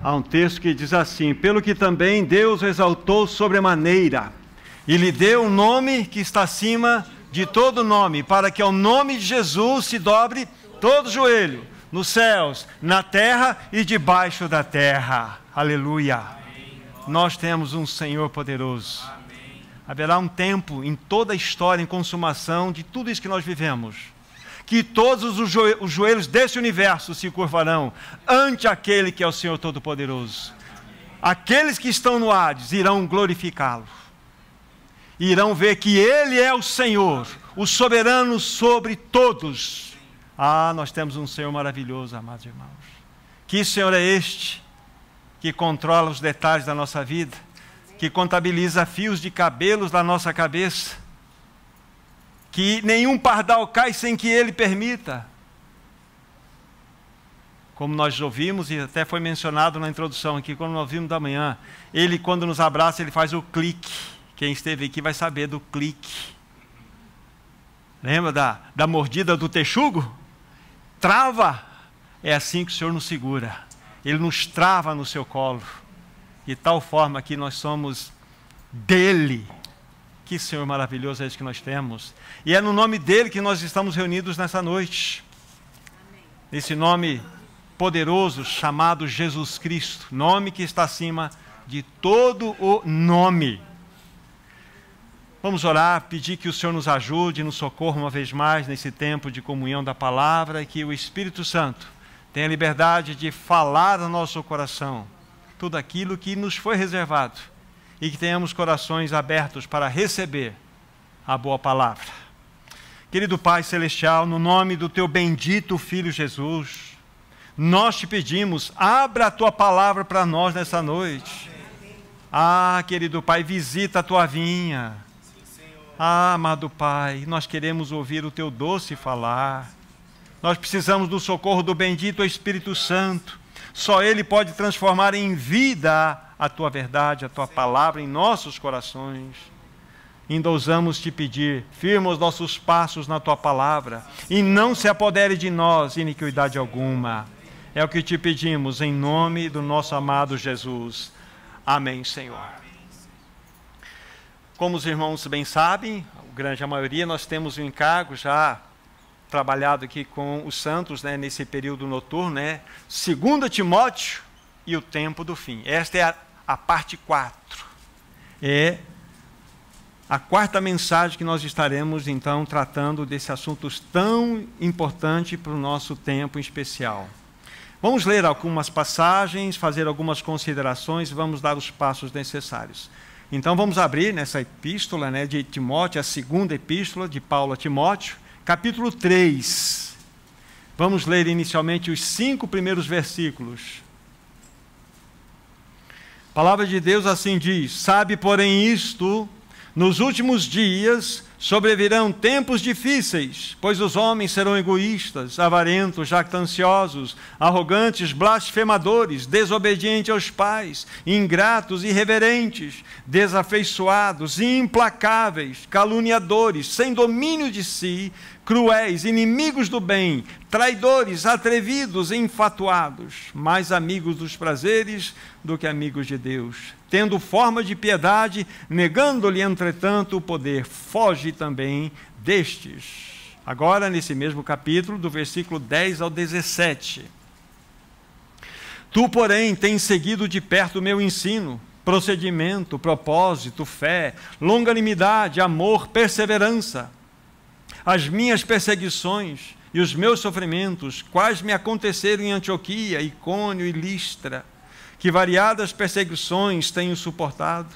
Há um texto que diz assim: pelo que também Deus o exaltou sobremaneira, e lhe deu um nome que está acima de todo nome, para que ao nome de Jesus se dobre todo joelho, nos céus, na terra e debaixo da terra. Aleluia! Nós temos um Senhor poderoso. Haverá um tempo em toda a história, em consumação de tudo isso que nós vivemos, que todos os joelhos desse universo se curvarão ante aquele que é o Senhor Todo-Poderoso. Aqueles que estão no Hades irão glorificá-lo. Irão ver que Ele é o Senhor, o soberano sobre todos. Ah, nós temos um Senhor maravilhoso, amados irmãos. Que Senhor é este que controla os detalhes da nossa vida, que contabiliza fios de cabelos da nossa cabeça, que nenhum pardal cai sem que Ele permita. Como nós ouvimos, e até foi mencionado na introdução aqui, quando nós ouvimos da manhã, Ele, quando nos abraça, Ele faz o clique. Quem esteve aqui vai saber do clique. Lembra da mordida do texugo? Trava. É assim que o Senhor nos segura. Ele nos trava no seu colo. De tal forma que nós somos dele. Que Senhor maravilhoso é esse que nós temos. E é no nome dele que nós estamos reunidos nessa noite. Esse nome poderoso chamado Jesus Cristo. Nome que está acima de todo o nome. Vamos orar, pedir que o Senhor nos ajude, nos socorra uma vez mais nesse tempo de comunhão da palavra e que o Espírito Santo tenha liberdade de falar no nosso coração tudo aquilo que nos foi reservado e que tenhamos corações abertos para receber a boa palavra. Querido Pai Celestial, no nome do Teu bendito Filho Jesus, nós te pedimos, abra a Tua palavra para nós nessa noite. Ah, querido Pai, visita a Tua vinha. Ah, amado Pai, nós queremos ouvir o Teu doce falar. Nós precisamos do socorro do bendito Espírito Santo. Só Ele pode transformar em vida a Tua verdade, a Tua palavra em nossos corações. Ainda ousamos te pedir, firma os nossos passos na Tua palavra e não se apodere de nós iniquidade alguma. É o que te pedimos em nome do nosso amado Jesus. Amém, Senhor. Como os irmãos bem sabem, a grande maioria, nós temos um encargo já trabalhado aqui com os santos, né, nesse período noturno, né, 2 Timóteo e o tempo do fim. Esta é a parte 4. É a quarta mensagem que nós estaremos, então, tratando desse assunto tão importante para o nosso tempo em especial. Vamos ler algumas passagens, fazer algumas considerações e vamos dar os passos necessários. Então vamos abrir nessa epístola, né, de Timóteo, a segunda epístola de Paulo a Timóteo, capítulo 3. Vamos ler inicialmente os 5 primeiros versículos. A palavra de Deus assim diz: sabe, porém, isto, nos últimos dias sobrevirão tempos difíceis, pois os homens serão egoístas, avarentos, jactanciosos, arrogantes, blasfemadores, desobedientes aos pais, ingratos, irreverentes, desafeiçoados, implacáveis, caluniadores, sem domínio de si, cruéis, inimigos do bem, traidores, atrevidos, enfatuados, mais amigos dos prazeres do que amigos de Deus, tendo forma de piedade, negando-lhe, entretanto, o poder. Foge também destes. Agora, nesse mesmo capítulo, do versículo 10 ao 17. Tu, porém, tens seguido de perto o meu ensino, procedimento, propósito, fé, longanimidade, amor, perseverança, as minhas perseguições e os meus sofrimentos, quais me aconteceram em Antioquia, Icônio e Listra, que variadas perseguições tenho suportado.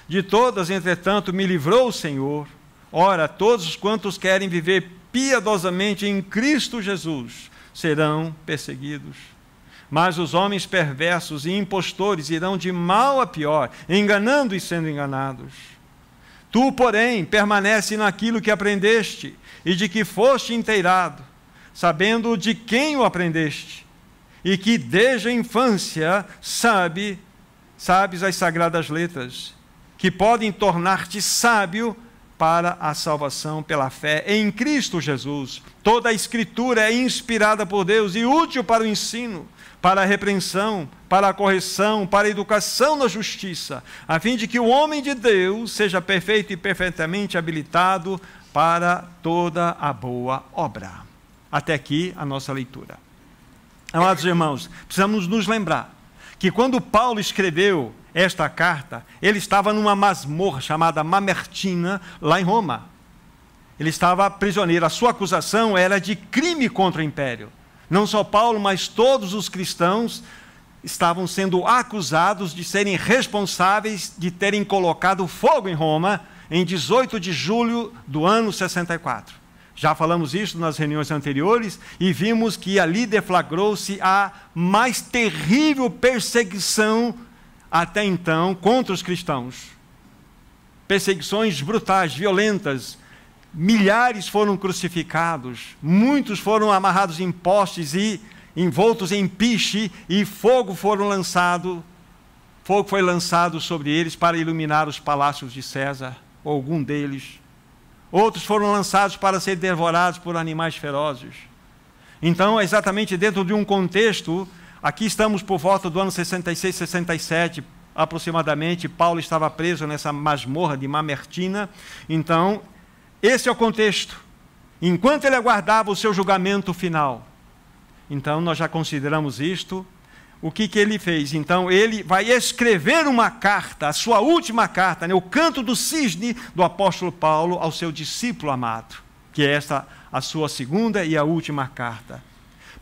De todas, entretanto, me livrou o Senhor. Ora, todos quantos querem viver piedosamente em Cristo Jesus serão perseguidos. Mas os homens perversos e impostores irão de mal a pior, enganando e sendo enganados. Tu, porém, permanece naquilo que aprendeste e de que foste inteirado, sabendo de quem o aprendeste, e que desde a infância sabes as sagradas letras, que podem tornar-te sábio para a salvação pela fé em Cristo Jesus. Toda a Escritura é inspirada por Deus e útil para o ensino, para a repreensão, para a correção, para a educação na justiça, a fim de que o homem de Deus seja perfeito e perfeitamente habilitado para toda a boa obra. Até aqui a nossa leitura. Amados irmãos, precisamos nos lembrar que quando Paulo escreveu esta carta, ele estava numa masmorra chamada Mamertina, lá em Roma. Ele estava prisioneiro. A sua acusação era de crime contra o império. Não só Paulo, mas todos os cristãos estavam sendo acusados de serem responsáveis de terem colocado fogo em Roma em 18 de julho do ano 64. Já falamos isso nas reuniões anteriores e vimos que ali deflagrou-se a mais terrível perseguição até então contra os cristãos. Perseguições brutais, violentas. Milhares foram crucificados, muitos foram amarrados em postes e envoltos em piche, e fogo foi lançado sobre eles para iluminar os palácios de César, ou algum deles. Outros foram lançados para ser devorados por animais ferozes. Então, exatamente dentro de um contexto, aqui estamos por volta do ano 66, 67, aproximadamente, Paulo estava preso nessa masmorra de Mamertina. Então, esse é o contexto. Enquanto ele aguardava o seu julgamento final. Então, nós já consideramos isto. O que ele fez? Então, ele vai escrever uma carta, a sua última carta, né? O canto do cisne do apóstolo Paulo ao seu discípulo amado, que é esta a sua segunda e a última carta.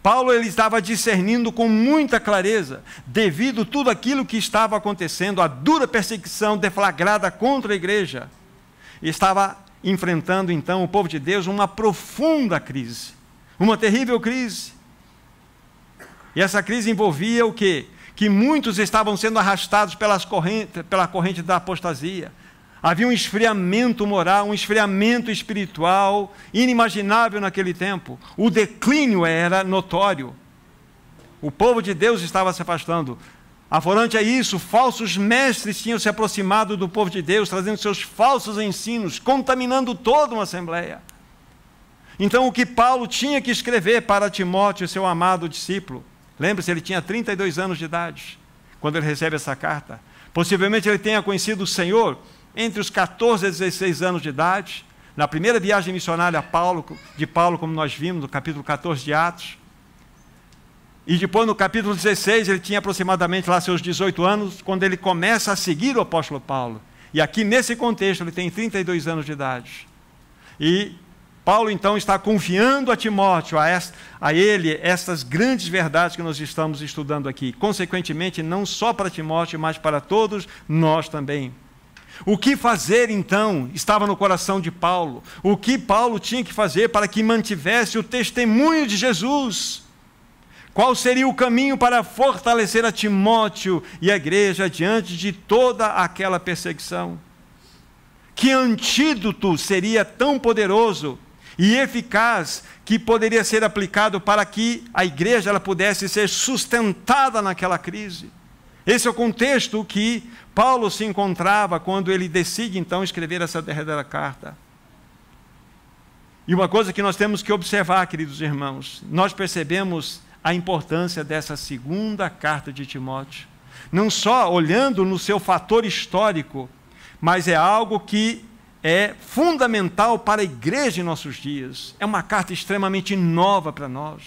Paulo ele estava discernindo com muita clareza, devido a tudo aquilo que estava acontecendo, a dura perseguição deflagrada contra a igreja. E estava enfrentando, então, o povo de Deus uma profunda crise, uma terrível crise. E essa crise envolvia o quê? Que muitos estavam sendo arrastados pela corrente da apostasia. Havia um esfriamento moral, um esfriamento espiritual inimaginável naquele tempo. O declínio era notório. O povo de Deus estava se afastando. Aforante a isso, falsos mestres tinham se aproximado do povo de Deus, trazendo seus falsos ensinos, contaminando toda uma assembleia. Então, o que Paulo tinha que escrever para Timóteo, seu amado discípulo? Lembre-se, ele tinha 32 anos de idade, quando ele recebe essa carta. Possivelmente ele tenha conhecido o Senhor entre os 14 e 16 anos de idade, na primeira viagem missionária de Paulo, como nós vimos, no capítulo 14 de Atos. E depois, no capítulo 16, ele tinha aproximadamente lá seus 18 anos, quando ele começa a seguir o apóstolo Paulo. E aqui, nesse contexto, ele tem 32 anos de idade. E Paulo, então, está confiando a Timóteo, a ele, essas grandes verdades que nós estamos estudando aqui. Consequentemente, não só para Timóteo, mas para todos nós também. O que fazer, então, estava no coração de Paulo. O que Paulo tinha que fazer para que mantivesse o testemunho de Jesus? Qual seria o caminho para fortalecer a Timóteo e a igreja diante de toda aquela perseguição? Que antídoto seria tão poderoso e eficaz que poderia ser aplicado para que a igreja ela pudesse ser sustentada naquela crise? Esse é o contexto que Paulo se encontrava quando ele decide então escrever essa derradeira carta. E uma coisa que nós temos que observar, queridos irmãos, nós percebemos a importância dessa segunda carta de Timóteo. Não só olhando no seu fator histórico, mas é algo que é fundamental para a igreja em nossos dias. É uma carta extremamente nova para nós.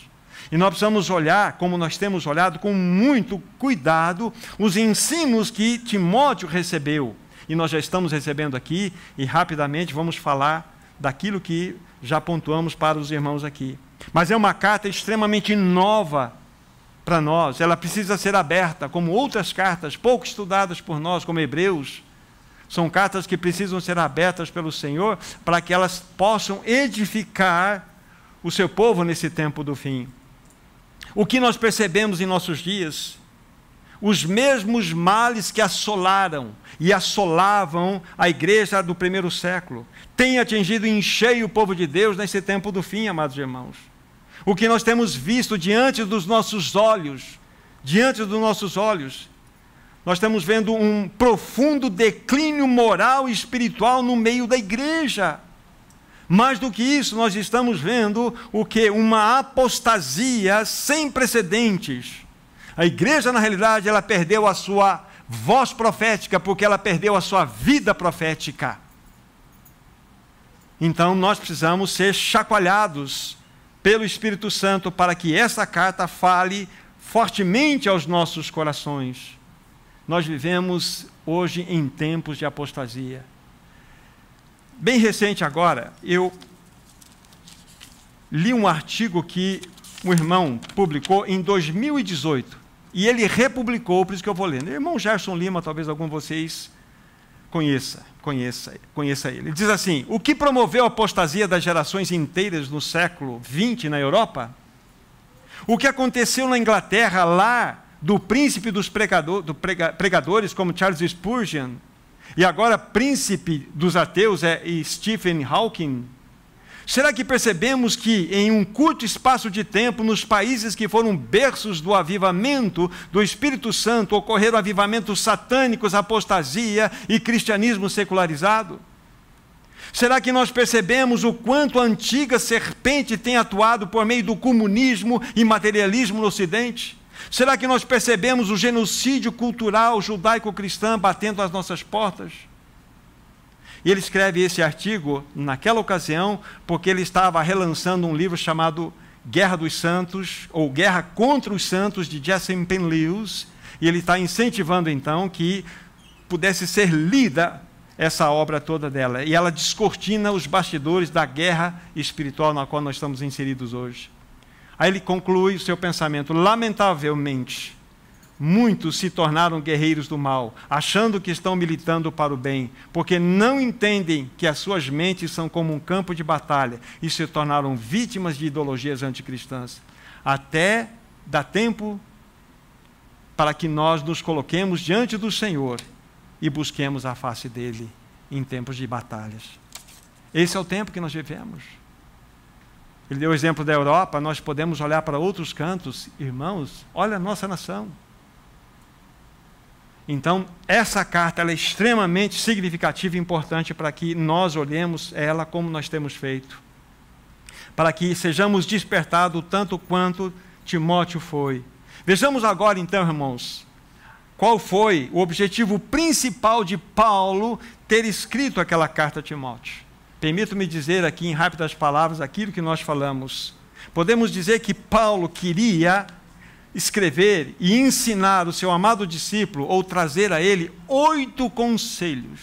E nós precisamos olhar, como nós temos olhado, com muito cuidado, os ensinos que Timóteo recebeu. E nós já estamos recebendo aqui, e rapidamente vamos falar daquilo que já pontuamos para os irmãos aqui. Mas é uma carta extremamente nova para nós. Ela precisa ser aberta, como outras cartas pouco estudadas por nós, como Hebreus. São cartas que precisam ser abertas pelo Senhor para que elas possam edificar o seu povo nesse tempo do fim. O que nós percebemos em nossos dias? Os mesmos males que assolaram e assolavam a igreja do primeiro século têm atingido em cheio o povo de Deus nesse tempo do fim, amados irmãos. O que nós temos visto diante dos nossos olhos, nós estamos vendo um profundo declínio moral e espiritual no meio da igreja. Mais do que isso, nós estamos vendo o que? Uma apostasia sem precedentes. A igreja, na realidade, ela perdeu a sua voz profética, porque ela perdeu a sua vida profética. Então, nós precisamos ser chacoalhados pelo Espírito Santo para que essa carta fale fortemente aos nossos corações. Nós vivemos hoje em tempos de apostasia. Bem recente agora, eu li um artigo que um irmão publicou em 2018, e ele republicou, por isso que eu vou lendo. O irmão Gerson Lima, talvez algum de vocês conheça ele. Ele diz assim: o que promoveu a apostasia das gerações inteiras no século XX na Europa? O que aconteceu na Inglaterra, lá do príncipe dos pregadores, como Charles Spurgeon, e agora príncipe dos ateus é Stephen Hawking? Será que percebemos que em um curto espaço de tempo, nos países que foram berços do avivamento do Espírito Santo, ocorreram avivamentos satânicos, apostasia e cristianismo secularizado? Será que nós percebemos o quanto a antiga serpente tem atuado por meio do comunismo e materialismo no Ocidente? Será que nós percebemos o genocídio cultural judaico-cristão batendo às nossas portas? E ele escreve esse artigo naquela ocasião porque ele estava relançando um livro chamado Guerra dos Santos, ou Guerra contra os Santos, de Jessamine Penn-Lewis, e ele está incentivando então que pudesse ser lida essa obra toda dela, e ela descortina os bastidores da guerra espiritual na qual nós estamos inseridos hoje. Aí ele conclui o seu pensamento: lamentavelmente, muitos se tornaram guerreiros do mal, achando que estão militando para o bem, porque não entendem que as suas mentes são como um campo de batalha e se tornaram vítimas de ideologias anticristãs. Até dá tempo para que nós nos coloquemos diante do Senhor e busquemos a face dele em tempos de batalhas. Esse é o tempo que nós vivemos. Ele deu o exemplo da Europa, nós podemos olhar para outros cantos. Irmãos, olha a nossa nação. Então, essa carta ela é extremamente significativa e importante para que nós olhemos ela como nós temos feito. Para que sejamos despertados tanto quanto Timóteo foi. Vejamos agora então, irmãos, qual foi o objetivo principal de Paulo ter escrito aquela carta a Timóteo. Permito-me dizer aqui em rápidas palavras aquilo que nós falamos. Podemos dizer que Paulo queria escrever e ensinar o seu amado discípulo, ou trazer a ele 8 conselhos.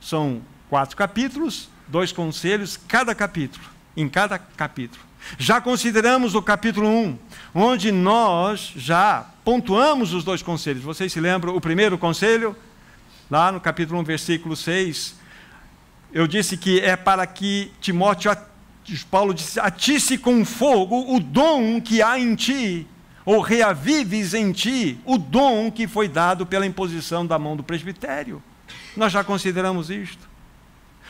São 4 capítulos, 2 conselhos em cada capítulo. Já consideramos o capítulo 1, onde nós já pontuamos os 2 conselhos. Vocês se lembram o primeiro conselho? Lá no capítulo 1, versículo 6, eu disse que é para que Timóteo, Paulo disse, atisse com fogo o dom que há em ti, ou reavives em ti o dom que foi dado pela imposição da mão do presbitério. Nós já consideramos isto.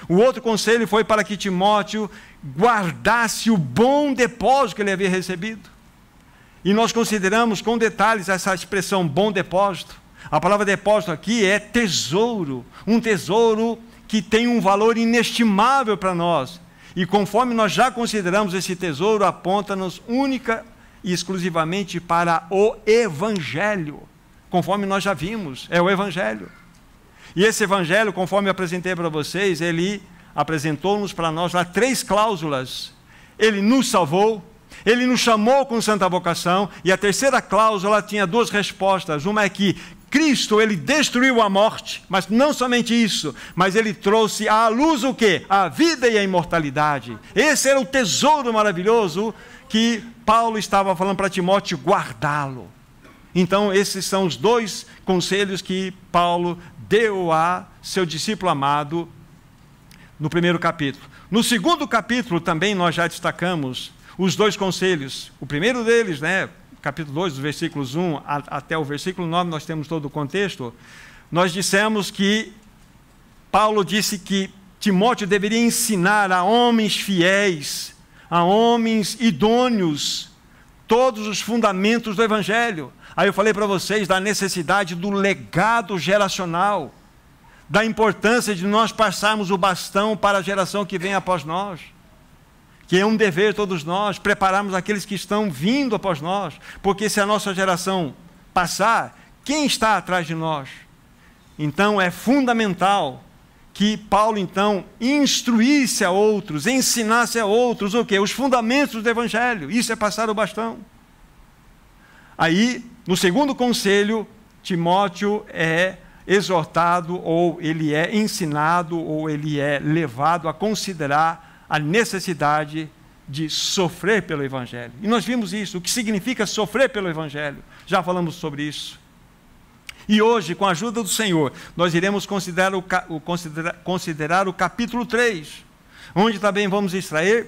O outro conselho foi para que Timóteo guardasse o bom depósito que ele havia recebido. E nós consideramos com detalhes essa expressão bom depósito. A palavra depósito aqui é tesouro, um tesouro que tem um valor inestimável para nós. E conforme nós já consideramos, esse tesouro aponta-nos única e exclusivamente para o Evangelho, conforme nós já vimos, é o Evangelho. E esse Evangelho, conforme eu apresentei para vocês, ele apresentou-nos para nós lá 3 cláusulas. Ele nos salvou, ele nos chamou com santa vocação, e a terceira cláusula tinha 2 respostas. Uma é que Cristo, ele destruiu a morte, mas não somente isso, mas ele trouxe à luz o quê? A vida e a imortalidade. Esse era o tesouro maravilhoso que Paulo estava falando para Timóteo guardá-lo. Então, esses são os 2 conselhos que Paulo deu a seu discípulo amado no primeiro capítulo. No segundo capítulo também nós já destacamos os 2 conselhos. O primeiro deles, capítulo 2, dos versículos 1 até o versículo 9, nós temos todo o contexto. Nós dissemos que Paulo disse que Timóteo deveria ensinar a homens fiéis, a homens idôneos, todos os fundamentos do Evangelho. Aí eu falei para vocês da necessidade do legado geracional, da importância de nós passarmos o bastão para a geração que vem após nós. que é um dever todos nós prepararmos aqueles que estão vindo após nós, porque se a nossa geração passar, quem está atrás de nós? Então é fundamental que Paulo então instruísse a outros, ensinasse a outros o quê? Os fundamentos do Evangelho. Isso é passar o bastão. Aí, no segundo conselho, Timóteo é exortado, ou ele é ensinado, ou ele é levado a considerar a necessidade de sofrer pelo Evangelho. E nós vimos isso, o que significa sofrer pelo Evangelho. Já falamos sobre isso. E hoje, com a ajuda do Senhor, nós iremos considerar o capítulo 3, onde também vamos extrair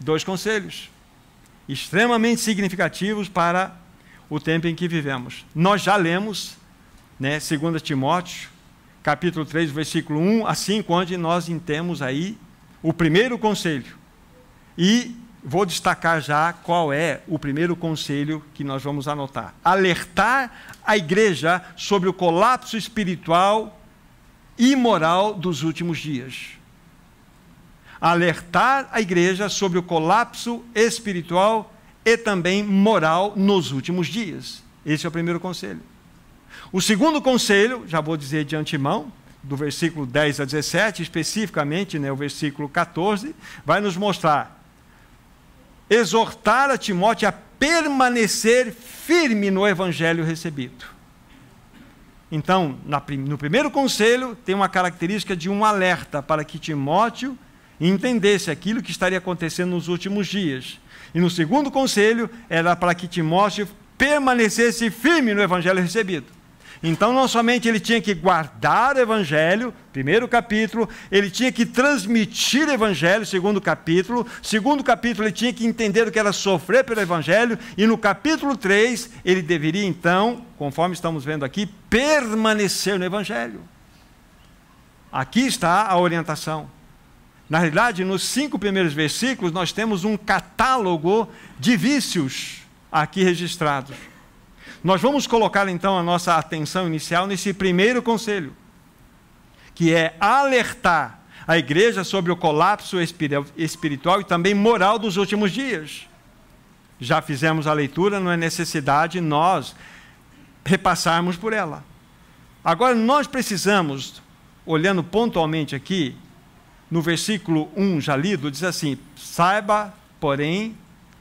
2 conselhos extremamente significativos para o tempo em que vivemos. Nós já lemos, 2 Timóteo, capítulo 3, versículo 1 a 5, onde nós temos aí o primeiro conselho. E vou destacar já qual é o primeiro conselho que nós vamos anotar. Alertar a igreja sobre o colapso espiritual e moral dos últimos dias. Alertar a igreja sobre o colapso espiritual e também moral nos últimos dias. Esse é o primeiro conselho. O segundo conselho, já vou dizer de antemão, do versículo 10 a 17, especificamente, o versículo 14, vai nos mostrar: exortar a Timóteo a permanecer firme no evangelho recebido. Então, no primeiro conselho, tem uma característica de um alerta para que Timóteo entendesse aquilo que estaria acontecendo nos últimos dias. E no segundo conselho, era para que Timóteo permanecesse firme no evangelho recebido. Então, não somente ele tinha que guardar o Evangelho, primeiro capítulo, ele tinha que transmitir o Evangelho, segundo capítulo, ele tinha que entender o que era sofrer pelo Evangelho, e no capítulo 3, ele deveria então, conforme estamos vendo aqui, permanecer no Evangelho. Aqui está a orientação. Na realidade, nos 5 primeiros versículos, nós temos um catálogo de vícios aqui registrados. Nós vamos colocar então a nossa atenção inicial nesse primeiro conselho, que é alertar a igreja sobre o colapso espiritual e também moral dos últimos dias. Já fizemos a leitura, não é necessidade nós repassarmos por ela. Agora nós precisamos, olhando pontualmente aqui, no versículo 1 já lido, diz assim: saiba, porém,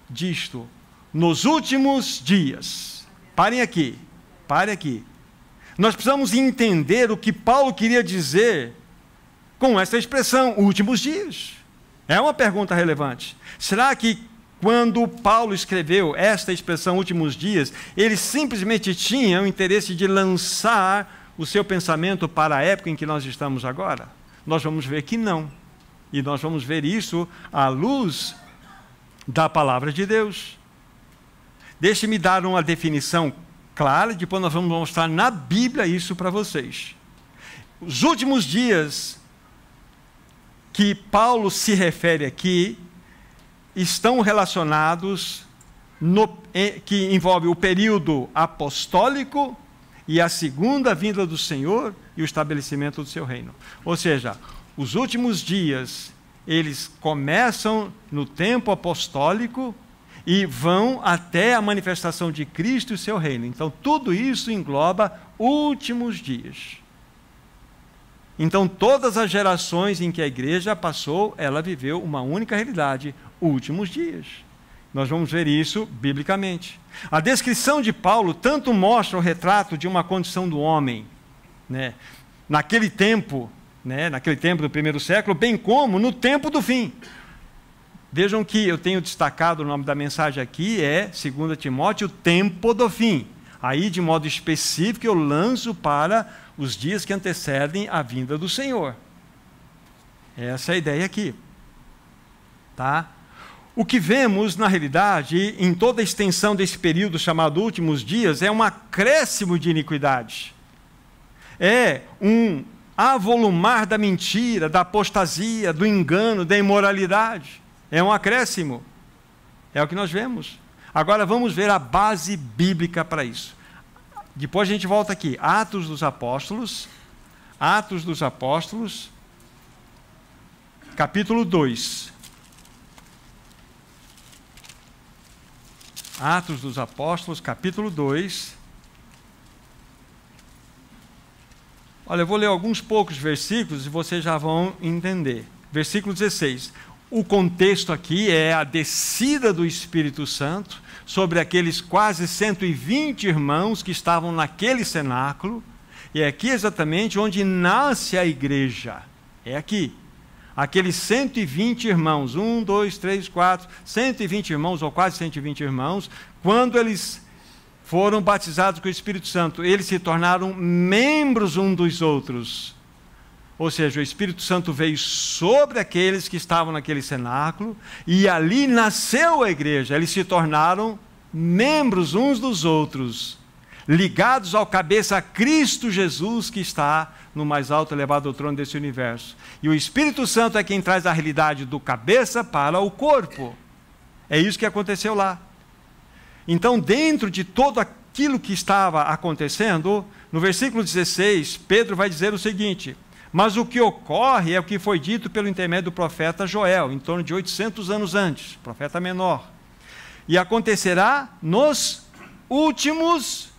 disto, nos últimos dias. Parem aqui, pare aqui. Nós precisamos entender o que Paulo queria dizer com essa expressão, últimos dias. É uma pergunta relevante. Será que quando Paulo escreveu esta expressão, últimos dias, ele simplesmente tinha o interesse de lançar o seu pensamento para a época em que nós estamos agora? Nós vamos ver que não. E nós vamos ver isso à luz da palavra de Deus. Deixe-me dar uma definição clara, depois nós vamos mostrar na Bíblia isso para vocês. Os últimos dias que Paulo se refere aqui estão relacionados, que envolve o período apostólico e a segunda vinda do Senhor e o estabelecimento do seu reino. Ou seja, os últimos dias, eles começam no tempo apostólico e vão até a manifestação de Cristo e o seu reino. Então, tudo isso engloba últimos dias. Então, todas as gerações em que a igreja passou, ela viveu uma única realidade, últimos dias. Nós vamos ver isso biblicamente. A descrição de Paulo tanto mostra o retrato de uma condição do homem, naquele tempo do primeiro século, bem como no tempo do fim. Vejam que eu tenho destacado, o nome da mensagem aqui é 2 Timóteo, o tempo do fim. Aí, de modo específico, eu lanço para os dias que antecedem a vinda do Senhor. Essa é a ideia aqui. Tá? O que vemos, na realidade, em toda a extensão desse período chamado últimos dias, é um acréscimo de iniquidade. É um avolumar da mentira, da apostasia, do engano, da imoralidade. É um acréscimo. É o que nós vemos. Agora vamos ver a base bíblica para isso. Depois a gente volta aqui. Atos dos Apóstolos, capítulo 2. Atos dos Apóstolos, capítulo 2. Olha, eu vou ler alguns poucos versículos e vocês já vão entender. Versículo 16. O contexto aqui é a descida do Espírito Santo sobre aqueles quase 120 irmãos que estavam naquele cenáculo. E é aqui exatamente onde nasce a igreja. É aqui. Aqueles 120 irmãos, 1, 2, 3, 4, 120 irmãos, ou quase 120 irmãos, quando eles foram batizados com o Espírito Santo, eles se tornaram membros um dos outros. Ou seja, o Espírito Santo veio sobre aqueles que estavam naquele cenáculo, e ali nasceu a igreja. Eles se tornaram membros uns dos outros, ligados ao cabeça, a Cristo Jesus, que está no mais alto elevado trono desse universo. E o Espírito Santo é quem traz a realidade do cabeça para o corpo. É isso que aconteceu lá. Então, dentro de todo aquilo que estava acontecendo, no versículo 16, Pedro vai dizer o seguinte: mas o que ocorre é o que foi dito pelo intermédio do profeta Joel, em torno de 800 anos antes, profeta menor. E acontecerá nos últimos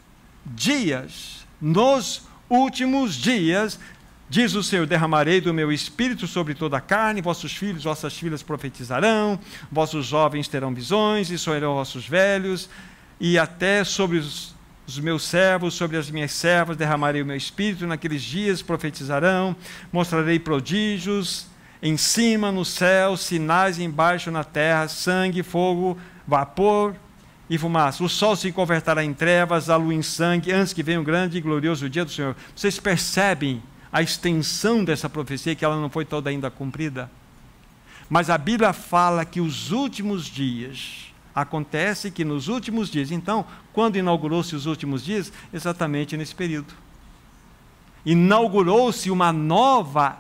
dias. Nos últimos dias, diz o Senhor, derramarei do meu espírito sobre toda a carne, vossos filhos, vossas filhas profetizarão, vossos jovens terão visões, e sonharão vossos velhos, e até sobre os meus servos, sobre as minhas servas, derramarei o meu espírito, naqueles dias profetizarão, mostrarei prodígios em cima no céu, sinais embaixo na terra, sangue, fogo, vapor e fumaça. O sol se converterá em trevas, a lua em sangue, antes que venha o grande e glorioso dia do Senhor. Vocês percebem a extensão dessa profecia, que ela não foi toda ainda cumprida? Mas a Bíblia fala que os últimos dias, acontece que nos últimos dias, então, quando inaugurou-se os últimos dias? Exatamente nesse período. Inaugurou-se uma nova,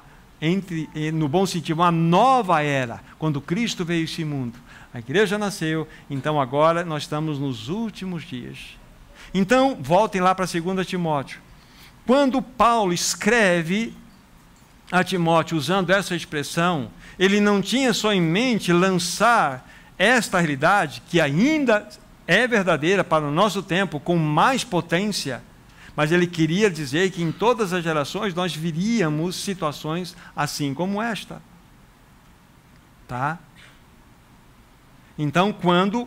no bom sentido, uma nova era, quando Cristo veio a esse mundo. A igreja nasceu, então agora nós estamos nos últimos dias. Então, voltem lá para 2 Timóteo. Quando Paulo escreve a Timóteo usando essa expressão, ele não tinha só em mente lançar esta realidade, que ainda é verdadeira para o nosso tempo, com mais potência, mas ele queria dizer que em todas as gerações nós viríamos situações assim como esta. Tá? Então, quando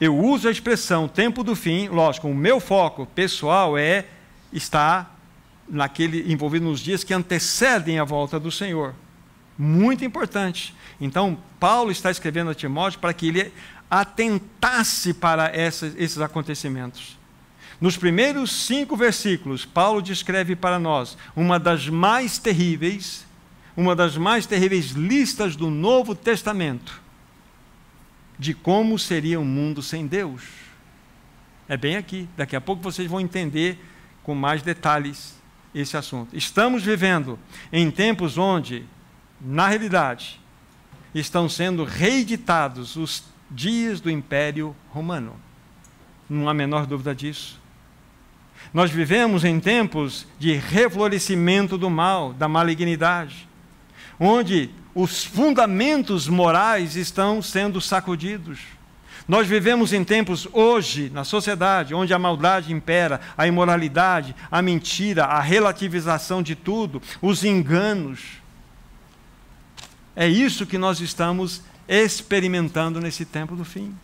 eu uso a expressão tempo do fim, lógico, o meu foco pessoal está envolvido nos dias que antecedem a volta do Senhor. Muito importante. Então, Paulo está escrevendo a Timóteo para que ele atentasse para esses acontecimentos. Nos primeiros 5 versículos, Paulo descreve para nós uma das mais terríveis listas do Novo Testamento de como seria um mundo sem Deus. É bem aqui. Daqui a pouco vocês vão entender com mais detalhes esse assunto. Estamos vivendo em tempos onde, na realidade, estão sendo reeditados os dias do Império Romano. Não há a menor dúvida disso. Nós vivemos em tempos de reflorescimento do mal, da malignidade, onde os fundamentos morais estão sendo sacudidos. Nós vivemos em tempos hoje, na sociedade, onde a maldade impera, a imoralidade, a mentira, a relativização de tudo, os enganos. É isso que nós estamos experimentando nesse tempo do fim.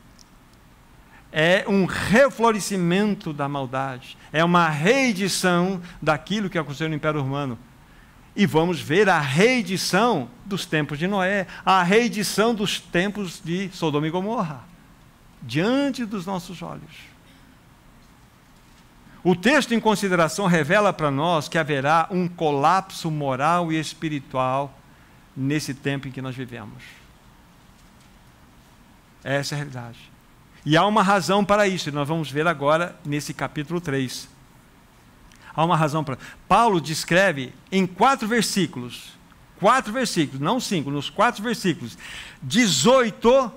É um reflorescimento da maldade, é uma reedição daquilo que aconteceu no Império Romano. E vamos ver a reedição dos tempos de Noé, a reedição dos tempos de Sodoma e Gomorra, diante dos nossos olhos. O texto em consideração revela para nós que haverá um colapso moral e espiritual nesse tempo em que nós vivemos. Essa é a realidade. E há uma razão para isso, e nós vamos ver agora nesse capítulo 3. Há uma razão para... Paulo descreve em 4 versículos, não 5, nos 4 versículos, 18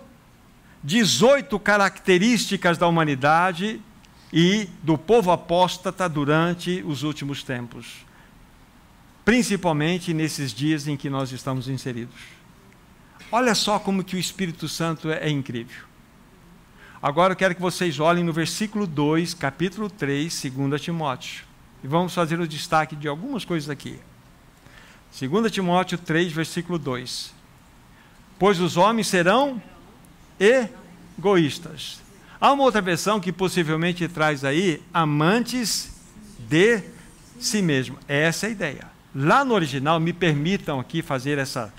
características da humanidade e do povo apóstata durante os últimos tempos, principalmente nesses dias em que nós estamos inseridos. Olha só como que o Espírito Santo é incrível. Agora eu quero que vocês olhem no versículo 2, capítulo 3, 2 Timóteo. E vamos fazer o destaque de algumas coisas aqui. 2 Timóteo 3, versículo 2. Pois os homens serão egoístas. Há uma outra versão que possivelmente traz aí, amantes de si mesmo. Essa é a ideia. Lá no original, me permitam aqui fazer essa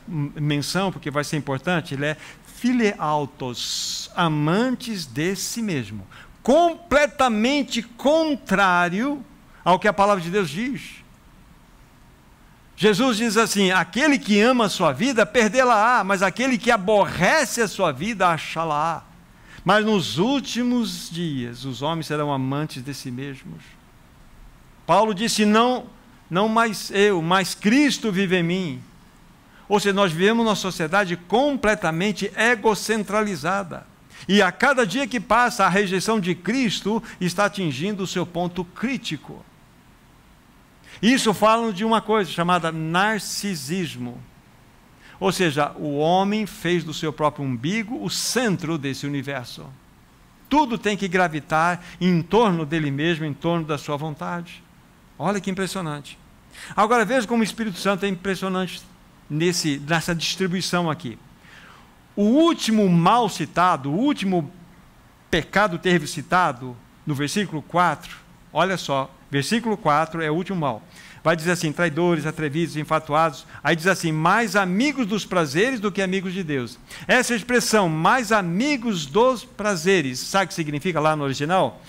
menção, porque vai ser importante, ele é fileautos, amantes de si mesmo. Completamente contrário ao que a palavra de Deus diz. Jesus diz assim, aquele que ama a sua vida, perdê-la-á, mas aquele que aborrece a sua vida, achá-la-á. Mas nos últimos dias, os homens serão amantes de si mesmos. Paulo disse, não mais eu, mas Cristo vive em mim. Ou seja, nós vivemos uma sociedade completamente egocentralizada. E a cada dia que passa, a rejeição de Cristo está atingindo o seu ponto crítico. Isso fala de uma coisa chamada narcisismo. Ou seja, o homem fez do seu próprio umbigo o centro desse universo. Tudo tem que gravitar em torno dele mesmo, em torno da sua vontade. Olha que impressionante. Agora veja como o Espírito Santo é impressionante nessa distribuição aqui. O último mal citado, o último pecado terrível citado, no versículo 4, olha só, versículo 4 é o último mal. Vai dizer assim, traidores, atrevidos, infatuados. Aí diz assim, mais amigos dos prazeres do que amigos de Deus. Essa expressão, mais amigos dos prazeres, sabe o que significa lá no original?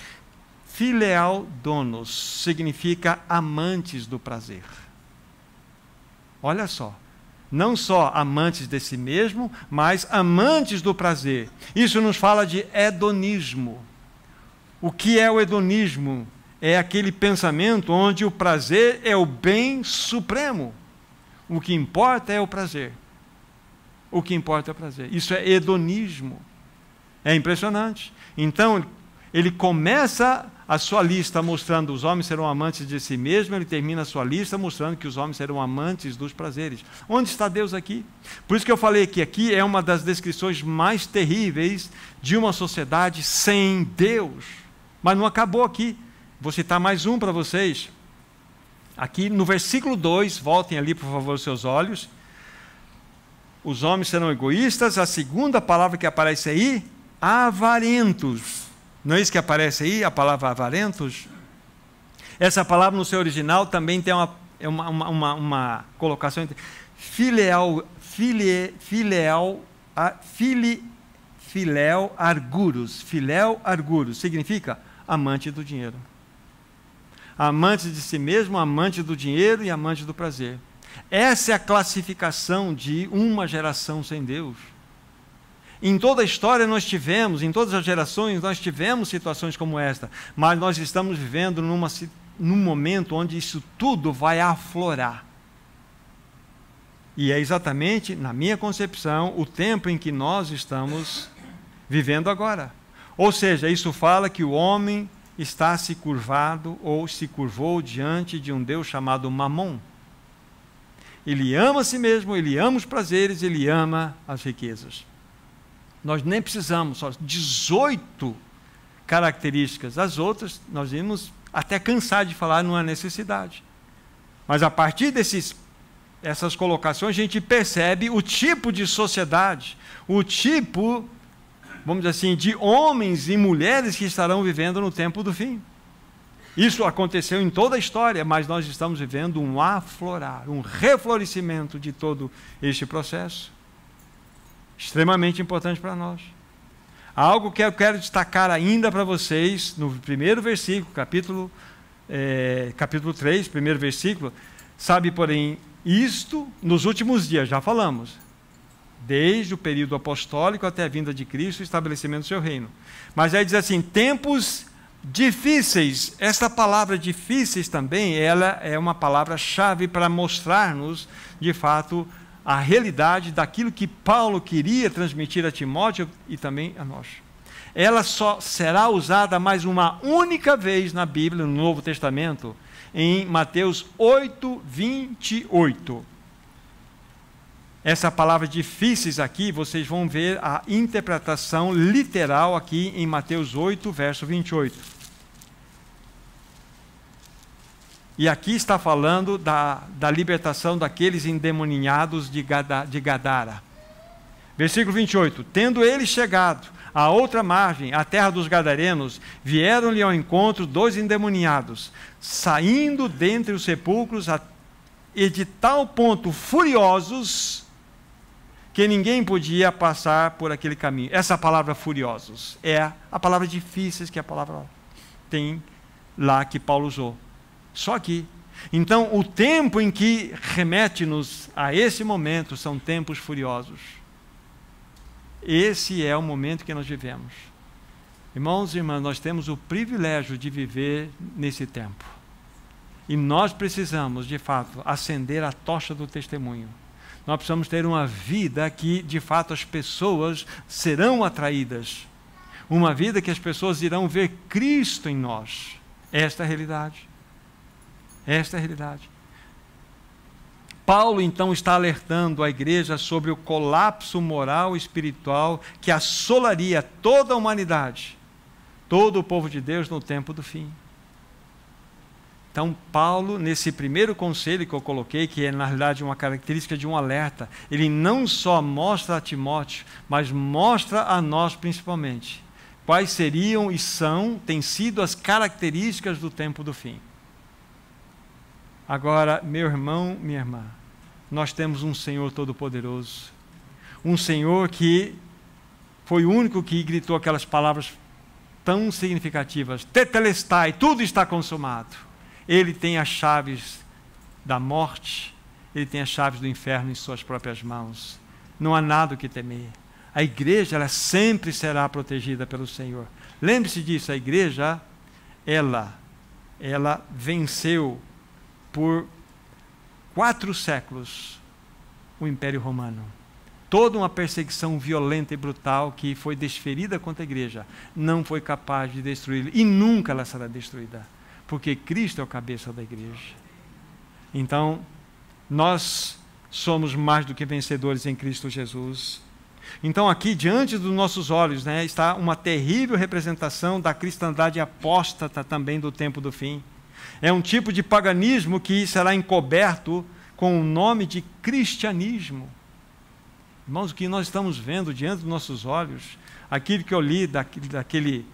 Filial donos, significa amantes do prazer. Olha só, não só amantes de si mesmo, mas amantes do prazer. Isso nos fala de hedonismo. O que é o hedonismo? É aquele pensamento onde o prazer é o bem supremo. O que importa é o prazer. O que importa é o prazer. Isso é hedonismo. É impressionante. Então, ele começa a sua lista mostrando os homens serão amantes de si mesmos, ele termina a sua lista mostrando que os homens serão amantes dos prazeres. Onde está Deus aqui? Por isso que eu falei que aqui é uma das descrições mais terríveis de uma sociedade sem Deus. Mas não acabou aqui. Vou citar mais um para vocês. Aqui no versículo 2, voltem ali por favor os seus olhos. Os homens serão egoístas, a segunda palavra que aparece aí, avarentos. Não é isso que aparece aí, a palavra avarentos? Essa palavra no seu original também tem uma colocação, fileal arguros. Filéu arguros significa amante do dinheiro. Amante de si mesmo, amante do dinheiro e amante do prazer. Essa é a classificação de uma geração sem Deus. Em toda a história nós tivemos, em todas as gerações nós tivemos situações como esta, mas nós estamos vivendo num momento onde isso tudo vai aflorar. E é exatamente, na minha concepção, o tempo em que nós estamos vivendo agora. Ou seja, isso fala que o homem está se curvado ou se curvou diante de um Deus chamado Mamon. Ele ama a si mesmo, ele ama os prazeres, ele ama as riquezas. Nós nem precisamos, só 18 características. As outras, nós íamos até cansar de falar, não há necessidade. Mas a partir dessas colocações, a gente percebe o tipo de sociedade, o tipo, vamos dizer assim, de homens e mulheres que estarão vivendo no tempo do fim. Isso aconteceu em toda a história, mas nós estamos vivendo um aflorar, um reflorescimento de todo este processo. Extremamente importante para nós. Algo que eu quero destacar ainda para vocês, no primeiro versículo, capítulo 3, primeiro versículo, sabe, porém, isto nos últimos dias, já falamos, desde o período apostólico até a vinda de Cristo e o estabelecimento do seu reino. Mas aí diz assim, tempos difíceis. Essa palavra difíceis também, ela é uma palavra-chave para mostrar-nos, de fato, a realidade daquilo que Paulo queria transmitir a Timóteo e também a nós. Ela só será usada mais uma única vez na Bíblia, no Novo Testamento, em Mateus 8, 28. essa palavra difíceis aqui, vocês vão ver a interpretação literal aqui em Mateus 8, verso 28. E aqui está falando da libertação daqueles endemoniados de Gadara. Versículo 28. Tendo ele chegado à outra margem, a terra dos Gadarenos, vieram-lhe ao encontro 2 endemoniados, saindo dentre os sepulcros, e de tal ponto furiosos, que ninguém podia passar por aquele caminho. Essa palavra furiosos é a palavra difíceis que a palavra tem lá que Paulo usou. Só aqui. Então, o tempo em que remete-nos a esse momento são tempos furiosos. Esse é o momento que nós vivemos. Irmãos e irmãs, nós temos o privilégio de viver nesse tempo. E nós precisamos, de fato, acender a tocha do testemunho. Nós precisamos ter uma vida que, de fato, as pessoas serão atraídas. Uma vida que as pessoas irão ver Cristo em nós. Esta é a realidade. Esta é a realidade. Paulo, então, está alertando a igreja sobre o colapso moral e espiritual que assolaria toda a humanidade, todo o povo de Deus no tempo do fim. Então, Paulo, nesse primeiro conselho que eu coloquei, que é na realidade uma característica de um alerta, ele não só mostra a Timóteo, mas mostra a nós principalmente quais seriam e têm sido as características do tempo do fim. Agora, meu irmão, minha irmã, nós temos um Senhor Todo-Poderoso, um Senhor que foi o único que gritou aquelas palavras tão significativas, tetelestai, tudo está consumado. Ele tem as chaves da morte, ele tem as chaves do inferno em suas próprias mãos. Não há nada o que temer. A igreja, ela sempre será protegida pelo Senhor. Lembre-se disso, a igreja, ela venceu por 4 séculos o Império Romano. Toda uma perseguição violenta e brutal que foi desferida contra a igreja não foi capaz de destruí-la, e nunca ela será destruída, porque Cristo é o cabeça da igreja. Então, nós somos mais do que vencedores em Cristo Jesus. Então, aqui diante dos nossos olhos, está uma terrível representação da cristandade apóstata também do tempo do fim. É um tipo de paganismo que será encoberto com o nome de cristianismo. Irmãos, o que nós estamos vendo diante dos nossos olhos, aquilo que eu li daquele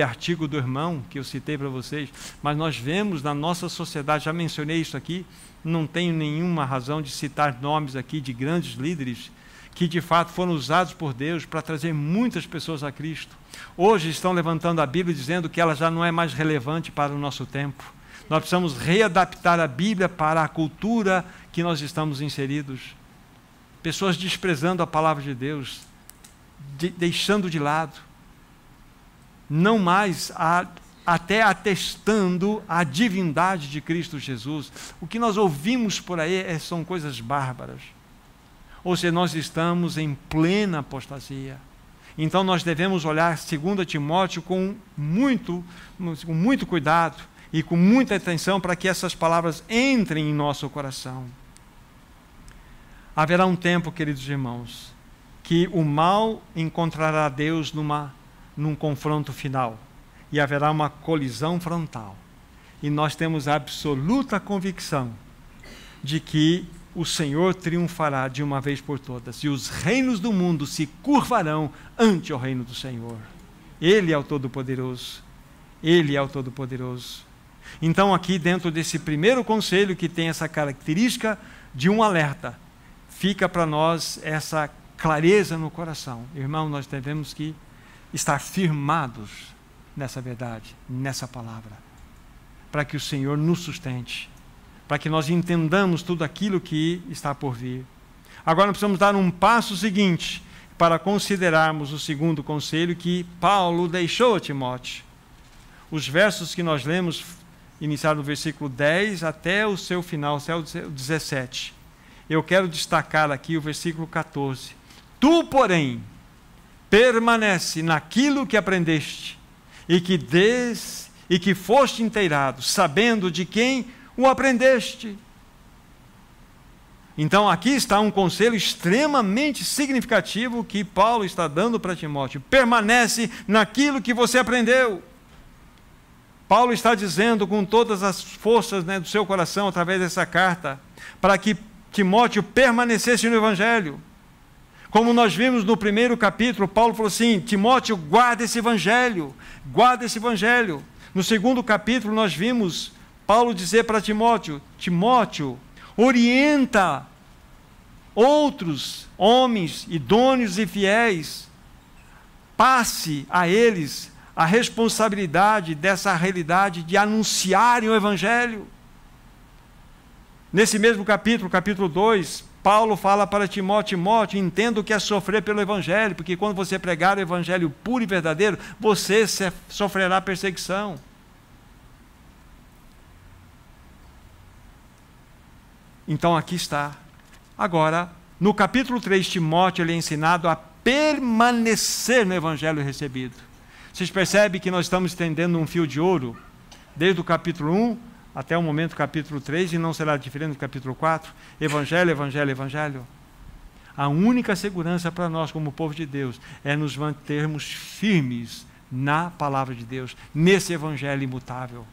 artigo do irmão que eu citei para vocês, mas nós vemos na nossa sociedade, já mencionei isso aqui, não tenho nenhuma razão de citar nomes aqui de grandes líderes que de fato foram usados por Deus para trazer muitas pessoas a Cristo. Hoje estão levantando a Bíblia dizendo que ela já não é mais relevante para o nosso tempo. Nós precisamos readaptar a Bíblia para a cultura que nós estamos inseridos. Pessoas desprezando a palavra de Deus, deixando de lado, não mais até atestando a divindade de Cristo Jesus. O que nós ouvimos por aí são coisas bárbaras. Ou seja, nós estamos em plena apostasia. Então nós devemos olhar 2 Timóteo com muito cuidado e com muita atenção para que essas palavras entrem em nosso coração. Haverá um tempo, queridos irmãos, que o mal encontrará Deus num confronto final, e haverá uma colisão frontal. E nós temos a absoluta convicção de que o Senhor triunfará de uma vez por todas, e os reinos do mundo se curvarão ante o reino do Senhor. Ele é o Todo-Poderoso. Ele é o Todo-Poderoso. Então, aqui dentro desse primeiro conselho, que tem essa característica de um alerta, fica para nós essa clareza no coração. Irmão, nós devemos que estar firmados nessa verdade, nessa palavra, para que o Senhor nos sustente, para que nós entendamos tudo aquilo que está por vir. Agora nós precisamos dar um passo seguinte para considerarmos o segundo conselho que Paulo deixou a Timóteo. Os versos que nós lemos iniciaram no versículo 10 até o seu final, até o 17. Eu quero destacar aqui o versículo 14. Tu, porém, permanece naquilo que aprendeste e que foste inteirado, sabendo de quem o aprendeste. Então aqui está um conselho extremamente significativo que Paulo está dando para Timóteo. Permanece naquilo que você aprendeu. Paulo está dizendo com todas as forças, do seu coração, através dessa carta, para que Timóteo permanecesse no Evangelho. Como nós vimos no primeiro capítulo, Paulo falou assim: Timóteo, guarda esse Evangelho, guarda esse Evangelho. No segundo capítulo nós vimos Paulo dizer para Timóteo: Timóteo, orienta outros homens idôneos e fiéis, passe a eles a responsabilidade dessa realidade de anunciarem o Evangelho. Nesse mesmo capítulo, capítulo 2, Paulo fala para Timóteo: Timóteo, entenda o que é sofrer pelo Evangelho, porque quando você pregar o Evangelho puro e verdadeiro, você sofrerá perseguição. Então aqui está. Agora, no capítulo 3, Timóteo ele é ensinado a permanecer no Evangelho recebido. Vocês percebem que nós estamos estendendo um fio de ouro, desde o capítulo 1 até o momento do capítulo 3, e não será diferente do capítulo 4. Evangelho, Evangelho, Evangelho. A única segurança para nós, como povo de Deus, é nos mantermos firmes na palavra de Deus, nesse Evangelho imutável,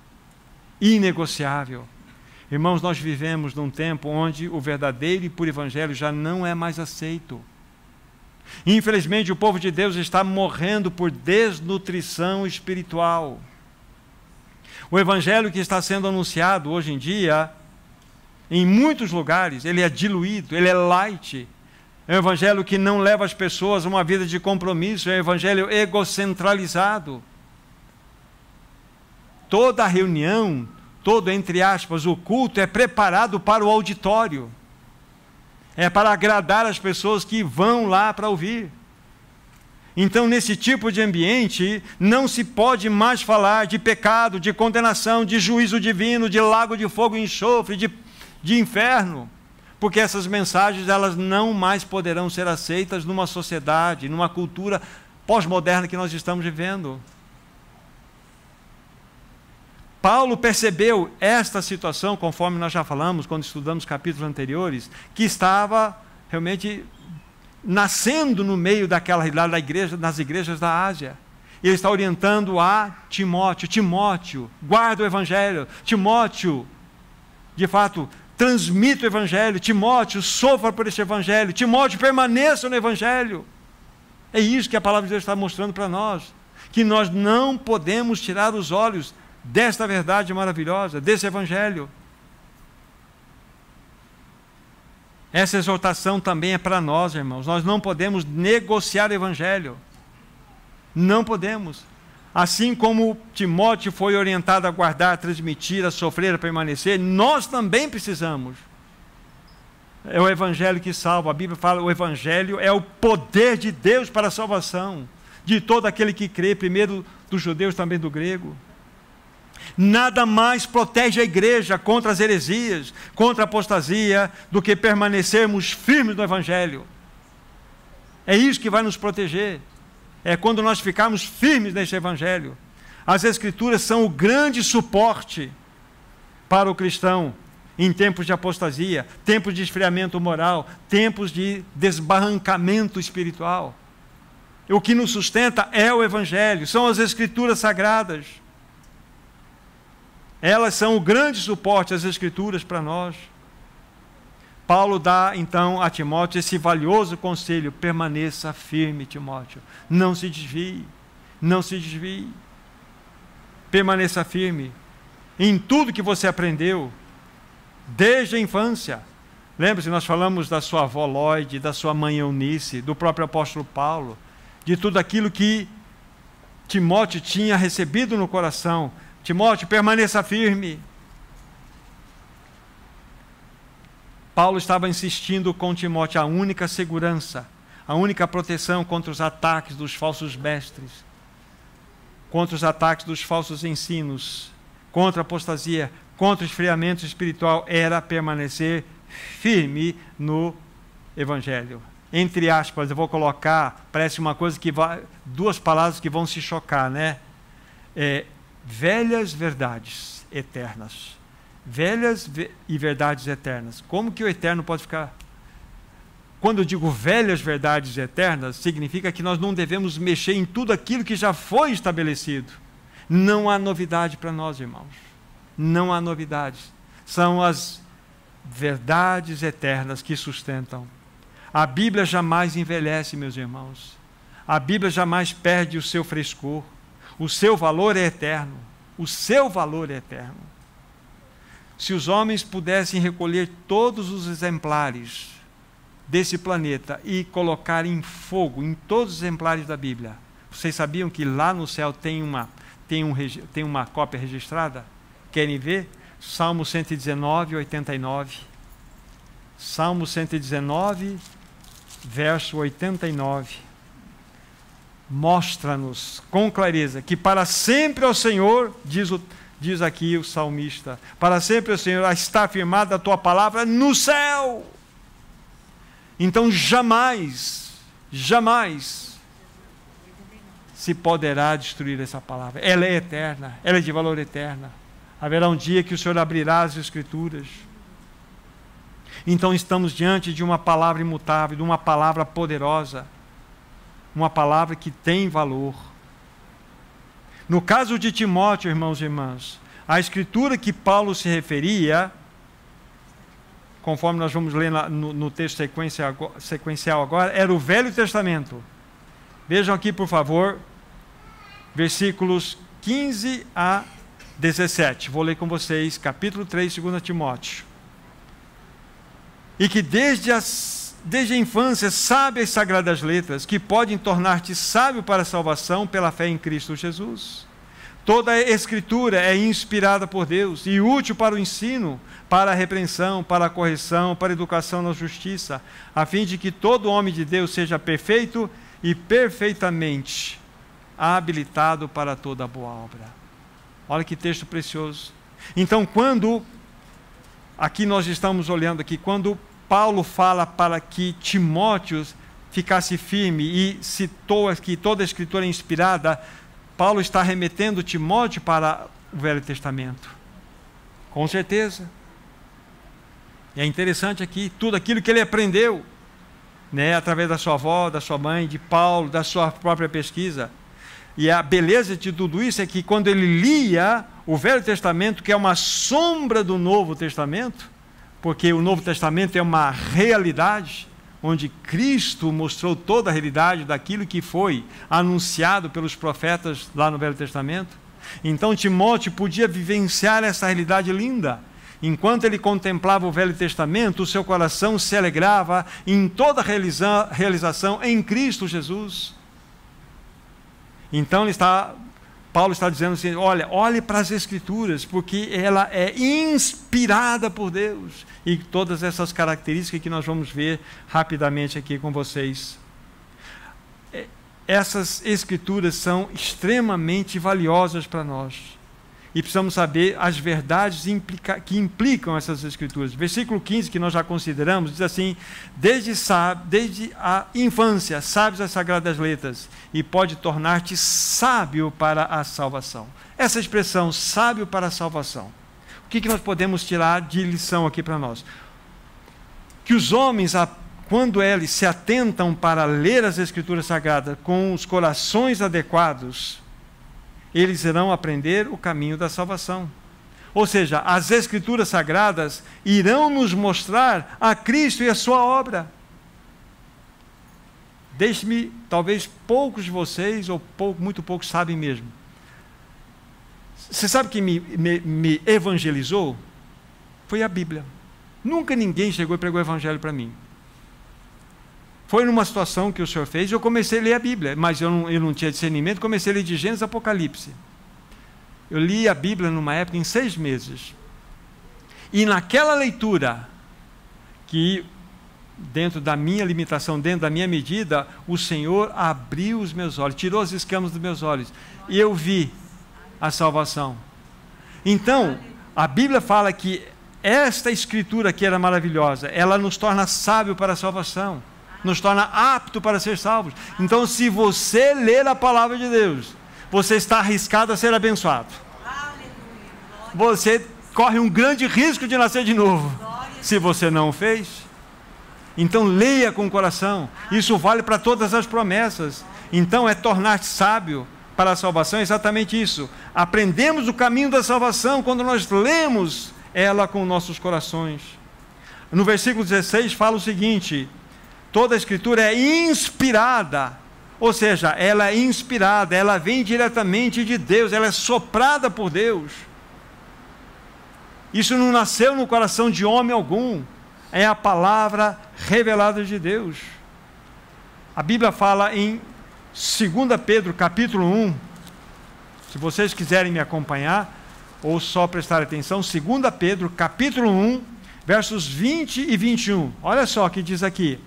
inegociável. Irmãos, nós vivemos num tempo onde o verdadeiro e puro Evangelho já não é mais aceito. Infelizmente, o povo de Deus está morrendo por desnutrição espiritual. O Evangelho que está sendo anunciado hoje em dia, em muitos lugares, ele é diluído, ele é light. É um Evangelho que não leva as pessoas a uma vida de compromisso, é um Evangelho egocentralizado. Toda a reunião, todo, entre aspas, o culto é preparado para o auditório. É para agradar as pessoas que vão lá para ouvir. Então, nesse tipo de ambiente, não se pode mais falar de pecado, de condenação, de juízo divino, de lago de fogo e enxofre, de inferno, porque essas mensagens elas não mais poderão ser aceitas numa sociedade, numa cultura pós-moderna que nós estamos vivendo. Paulo percebeu esta situação, conforme nós já falamos quando estudamos capítulos anteriores, que estava realmente nascendo no meio daquela realidade da igreja, nas igrejas da Ásia. Ele está orientando a Timóteo: Timóteo, guarda o Evangelho. Timóteo, de fato, transmita o Evangelho. Timóteo, sofra por esse Evangelho. Timóteo, permaneça no Evangelho. É isso que a palavra de Deus está mostrando para nós, que nós não podemos tirar os olhos desta verdade maravilhosa, desse Evangelho. Essa exortação também é para nós, irmãos. Nós não podemos negociar o Evangelho. Não podemos. Assim como Timóteo foi orientado a guardar, a transmitir, a sofrer, a permanecer, nós também precisamos. É o Evangelho que salva. A Bíblia fala: o Evangelho é o poder de Deus para a salvação de todo aquele que crê, primeiro dos judeus, também do grego. Nada mais protege a igreja contra as heresias, contra a apostasia, do que permanecermos firmes no Evangelho. É isso que vai nos proteger. É quando nós ficarmos firmes nesse Evangelho. As Escrituras são o grande suporte para o cristão em tempos de apostasia, tempos de esfriamento moral, tempos de desbarrancamento espiritual. O que nos sustenta é o Evangelho, são as Escrituras sagradas. Elas são o grande suporte, as Escrituras, para nós. Paulo dá, então, a Timóteo esse valioso conselho: permaneça firme, Timóteo. Não se desvie, não se desvie. Permaneça firme em tudo que você aprendeu, desde a infância. Lembre-se, nós falamos da sua avó Lloyd, da sua mãe Eunice, do próprio apóstolo Paulo, de tudo aquilo que Timóteo tinha recebido no coração. Timóteo, permaneça firme. Paulo estava insistindo com Timóteo a única segurança, a única proteção contra os ataques dos falsos mestres, contra os ataques dos falsos ensinos, contra a apostasia, contra o esfriamento espiritual, era permanecer firme no Evangelho. Entre aspas, eu vou colocar, parece uma coisa que vai, duas palavras que vão se chocar, né? Velhas verdades eternas. velhas e verdades eternas. Como que o eterno pode ficar? Quando eu digo velhas verdades eternas, significa que nós não devemos mexer em tudo aquilo que já foi estabelecido. Não há novidade para nós, irmãos. Não há novidades. São as verdades eternas que sustentam. A Bíblia jamais envelhece, meus irmãos. A Bíblia jamais perde o seu frescor. O seu valor é eterno. O seu valor é eterno. Se os homens pudessem recolher todos os exemplares desse planeta e colocar em fogo em todos os exemplares da Bíblia, vocês sabiam que lá no céu tem uma cópia registrada? Querem ver? Salmo 119, 89. Salmo 119, verso 89. Mostra-nos com clareza que para sempre ao Senhor, diz aqui o salmista, para sempre ao Senhor está afirmada a tua palavra no céu. Então jamais se poderá destruir essa palavra. Ela é eterna, ela é de valor eterno. Haverá um dia que o Senhor abrirá as Escrituras. Então estamos diante de uma palavra imutável, de uma palavra poderosa, uma palavra que tem valor. No caso de Timóteo, irmãos e irmãs, a Escritura que Paulo se referia, conforme nós vamos ler no texto sequencial agora, era o Velho Testamento. Vejam aqui, por favor, versículos 15 a 17. Vou ler com vocês, capítulo 3, 2 Timóteo. E que desde a infância sabe as sagradas letras, que podem tornar-te sábio para a salvação pela fé em Cristo Jesus. Toda a Escritura é inspirada por Deus e útil para o ensino, para a repreensão, para a correção, para a educação na justiça, a fim de que todo homem de Deus seja perfeito e perfeitamente habilitado para toda boa obra. Olha que texto precioso. Então, aqui nós estamos olhando aqui, quando Paulo fala para que Timóteo ficasse firme e citou aqui toda a Escritura inspirada, Paulo está remetendo Timóteo para o Velho Testamento. Com certeza. E é interessante aqui, tudo aquilo que ele aprendeu, através da sua avó, da sua mãe, de Paulo, da sua própria pesquisa. E a beleza de tudo isso é que quando ele lia o Velho Testamento, que é uma sombra do Novo Testamento, porque o Novo Testamento é uma realidade, onde Cristo mostrou toda a realidade daquilo que foi anunciado pelos profetas lá no Velho Testamento. Então Timóteo podia vivenciar essa realidade linda. Enquanto ele contemplava o Velho Testamento, o seu coração se alegrava em toda a realização em Cristo Jesus. Então Paulo está dizendo assim, olhe para as Escrituras, porque ela é inspirada por Deus. E todas essas características que nós vamos ver rapidamente aqui com vocês. Essas Escrituras são extremamente valiosas para nós. E precisamos saber as verdades que implicam essas Escrituras. Versículo 15, que nós já consideramos, diz assim, desde a infância sabes as sagradas letras e pode tornar-te sábio para a salvação. Essa expressão, sábio para a salvação, o que nós podemos tirar de lição aqui para nós? Que os homens, quando eles se atentam para ler as Escrituras Sagradas com os corações adequados, eles irão aprender o caminho da salvação. Ou seja, as Escrituras Sagradas irão nos mostrar a Cristo e a sua obra. Deixe-me, talvez poucos de vocês, ou muito poucos sabem mesmo. Você sabe que me evangelizou? Foi a Bíblia. Nunca ninguém chegou e pregou o Evangelho para mim. Foi numa situação que o Senhor fez, eu comecei a ler a Bíblia, mas eu não tinha discernimento, comecei a ler de Gênesis a Apocalipse. Eu li a Bíblia numa época em 6 meses. E naquela leitura, que dentro da minha limitação, dentro da minha medida, o Senhor abriu os meus olhos, tirou as escamas dos meus olhos, e eu vi a salvação. Então, a Bíblia fala que esta Escritura que era maravilhosa, ela nos torna sábio para a salvação, nos torna apto para ser salvos. Então, se você ler a palavra de Deus, você está arriscado a ser abençoado. Você corre um grande risco de nascer de novo, se você não o fez. Então leia com o coração, isso vale para todas as promessas. Então é tornar-se sábio para a salvação, é exatamente isso. Aprendemos o caminho da salvação quando nós lemos ela com nossos corações. No versículo 16 fala o seguinte: toda a Escritura é inspirada, ou seja, ela é inspirada, ela vem diretamente de Deus, ela é soprada por Deus. Isso não nasceu no coração de homem algum, é a palavra revelada de Deus. A Bíblia fala em 2 Pedro capítulo 1, se vocês quiserem me acompanhar, ou só prestar atenção, 2 Pedro capítulo 1, versos 20 e 21, olha só o que diz aqui: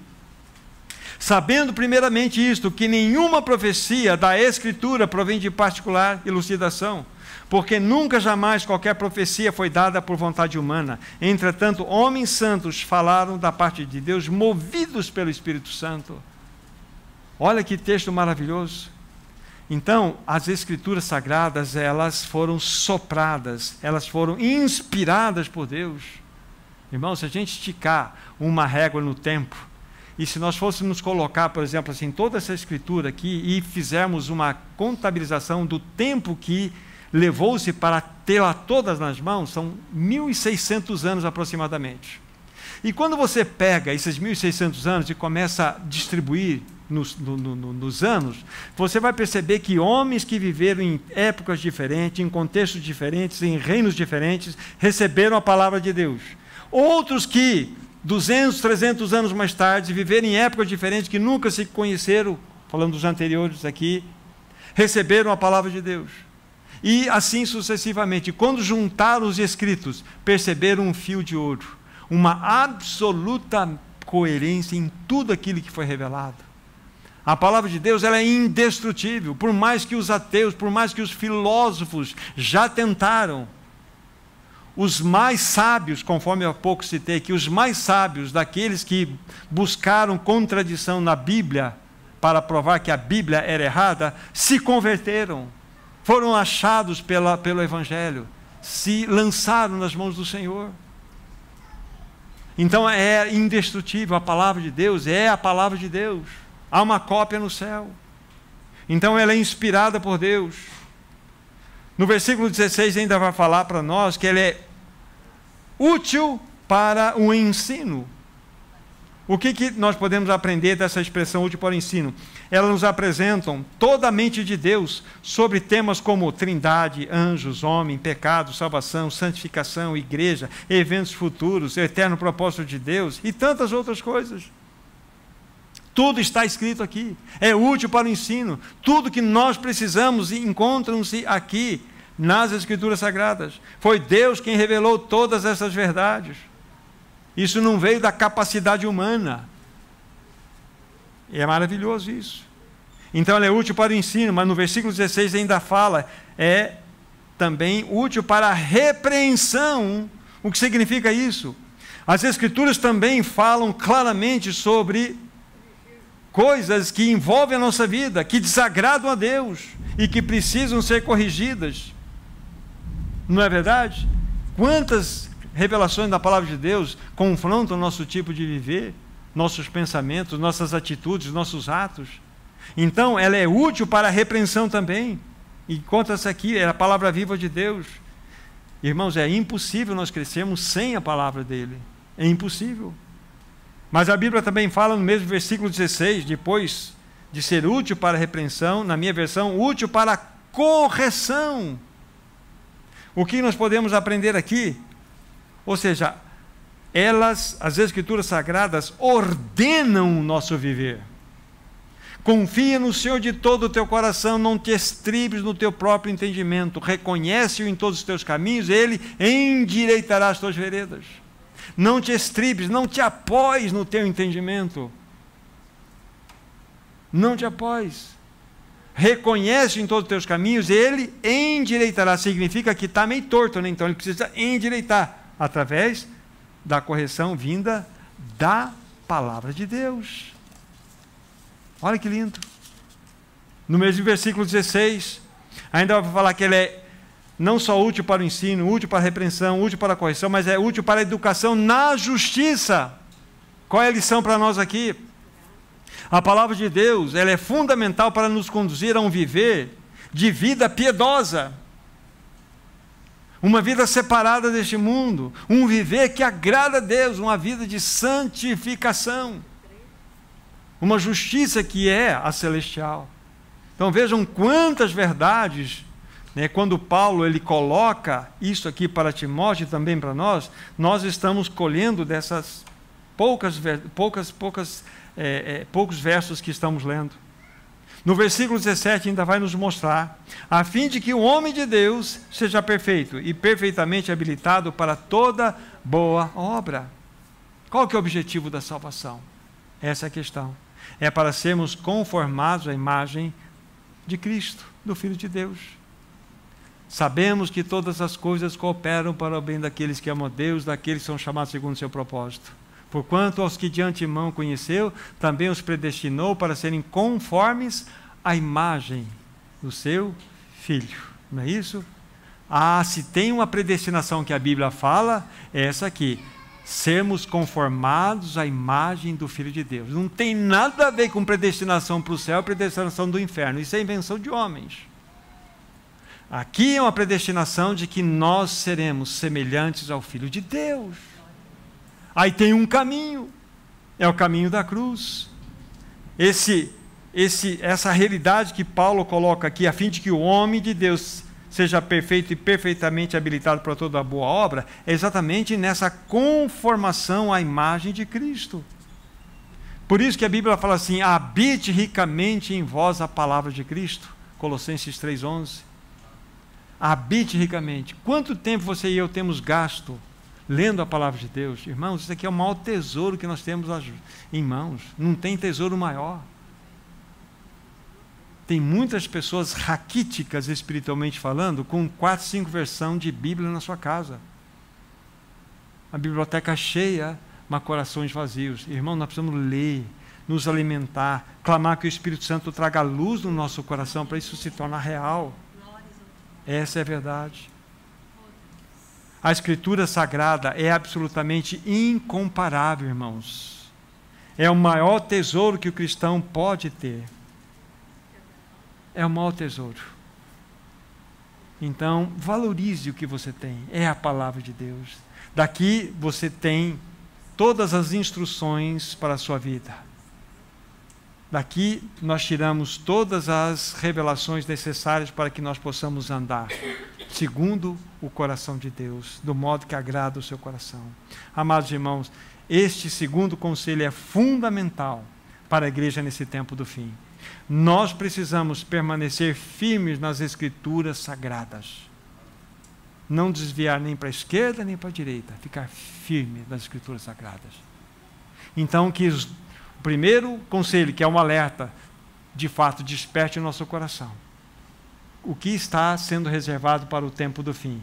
sabendo primeiramente isto, que nenhuma profecia da Escritura provém de particular elucidação, porque nunca jamais qualquer profecia foi dada por vontade humana. Entretanto, homens santos falaram da parte de Deus, movidos pelo Espírito Santo. Olha que texto maravilhoso. Então, as Escrituras Sagradas, elas foram sopradas, elas foram inspiradas por Deus. Irmão, se a gente esticar uma régua no tempo, e se nós fôssemos colocar, por exemplo, assim, toda essa Escritura aqui, e fizermos uma contabilização do tempo que levou-se para tê-la todas nas mãos, são 1.600 anos aproximadamente. E quando você pega esses 1.600 anos e começa a distribuir nos anos, você vai perceber que homens que viveram em épocas diferentes, em contextos diferentes, em reinos diferentes, receberam a palavra de Deus. Outros que 200, 300 anos mais tarde, viveram em épocas diferentes, que nunca se conheceram, falando dos anteriores aqui, receberam a palavra de Deus. E assim sucessivamente. Quando juntaram os escritos, perceberam um fio de ouro, uma absoluta coerência em tudo aquilo que foi revelado. A palavra de Deus, ela é indestrutível, por mais que os ateus, por mais que os filósofos já tentaram. Os mais sábios, conforme há pouco citei aqui, os mais sábios daqueles que buscaram contradição na Bíblia para provar que a Bíblia era errada, se converteram, foram achados pelo Evangelho, se lançaram nas mãos do Senhor. Então é indestrutível, a palavra de Deus é a palavra de Deus. Há uma cópia no céu. Então ela é inspirada por Deus. No versículo 16 ainda vai falar para nós que ela é útil para o ensino. O que nós podemos aprender dessa expressão útil para o ensino? Elas nos apresentam toda a mente de Deus sobre temas como trindade, anjos, homem, pecado, salvação, santificação, igreja, eventos futuros, eterno propósito de Deus e tantas outras coisas. Tudo está escrito aqui, é útil para o ensino. Tudo que nós precisamos encontram-se aqui, nas Escrituras Sagradas. Foi Deus quem revelou todas essas verdades. Isso não veio da capacidade humana. E é maravilhoso isso. Então ela é útil para o ensino, mas no versículo 16 ainda fala, é também útil para a repreensão. O que significa isso? As Escrituras também falam claramente sobre coisas que envolvem a nossa vida, que desagradam a Deus e que precisam ser corrigidas. Não é verdade? Quantas revelações da palavra de Deus confrontam o nosso tipo de viver, nossos pensamentos, nossas atitudes, nossos atos. Então ela é útil para a repreensão também. E conta-se aqui, é a palavra viva de Deus. Irmãos, é impossível nós crescermos sem a palavra dele. É impossível. Mas a Bíblia também fala no mesmo versículo 16, depois de ser útil para a repreensão, na minha versão, útil para a correção. O que nós podemos aprender aqui? Ou seja, as Escrituras Sagradas ordenam o nosso viver. Confia no Senhor de todo o teu coração, não te estribes no teu próprio entendimento, reconhece-o em todos os teus caminhos, ele endireitará as tuas veredas. Não te estribes, não te apoies no teu entendimento. Não te apoies. Reconhece em todos os teus caminhos, ele endireitará. Significa que está meio torto, né? Então ele precisa endireitar através da correção vinda da palavra de Deus. Olha que lindo. No mesmo versículo 16, ainda vai falar que ele é não só útil para o ensino, útil para a repreensão, útil para a correção, mas é útil para a educação na justiça. Qual é a lição para nós aqui? A palavra de Deus, ela é fundamental para nos conduzir a um viver de vida piedosa. Uma vida separada deste mundo, um viver que agrada a Deus, uma vida de santificação. Uma justiça que é a celestial. Então vejam quantas verdades, né, quando Paulo ele coloca isso aqui para Timóteo e também para nós estamos colhendo dessas poucos versos que estamos lendo. No versículo 17 ainda vai nos mostrar, a fim de que o homem de Deus seja perfeito e perfeitamente habilitado para toda boa obra. Qual que é o objetivo da salvação? Essa é a questão. É para sermos conformados à imagem de Cristo, do Filho de Deus. Sabemos que todas as coisas cooperam para o bem daqueles que amam a Deus, daqueles que são chamados segundo o seu propósito. Porquanto aos que de antemão conheceu, também os predestinou para serem conformes à imagem do seu Filho. Não é isso? Se tem uma predestinação que a Bíblia fala, é essa aqui. Sermos conformados à imagem do Filho de Deus. Não tem nada a ver com predestinação para o céu e predestinação do inferno. Isso é invenção de homens. Aqui é uma predestinação de que nós seremos semelhantes ao Filho de Deus. Aí tem um caminho, é o caminho da cruz. Essa realidade que Paulo coloca aqui, a fim de que o homem de Deus seja perfeito e perfeitamente habilitado para toda boa obra, é exatamente nessa conformação à imagem de Cristo. Por isso que a Bíblia fala assim, habite ricamente em vós a palavra de Cristo, Colossenses 3,11. Habite ricamente. Quanto tempo você e eu temos gasto lendo a palavra de Deus? Irmãos, isso aqui é o maior tesouro que nós temos em mãos. Não tem tesouro maior. Tem muitas pessoas raquíticas, espiritualmente falando, com 4, 5 versões de Bíblia na sua casa. A biblioteca cheia, mas corações vazios. Irmão, nós precisamos ler, nos alimentar, clamar que o Espírito Santo traga luz no nosso coração para isso se tornar real. Essa é a verdade. A Escritura Sagrada é absolutamente incomparável, irmãos. É o maior tesouro que o cristão pode ter. É o maior tesouro. Então, valorize o que você tem. É a palavra de Deus. Daqui você tem todas as instruções para a sua vida. Daqui nós tiramos todas as revelações necessárias para que nós possamos andar segundo o coração de Deus, do modo que agrada o seu coração. Amados irmãos, este segundo conselho é fundamental para a igreja nesse tempo do fim. Nós precisamos permanecer firmes nas Escrituras Sagradas. Não desviar nem para a esquerda nem para a direita, ficar firme nas Escrituras Sagradas. Então, que o primeiro conselho, que é um alerta, de fato, desperte o nosso coração. O que está sendo reservado para o tempo do fim?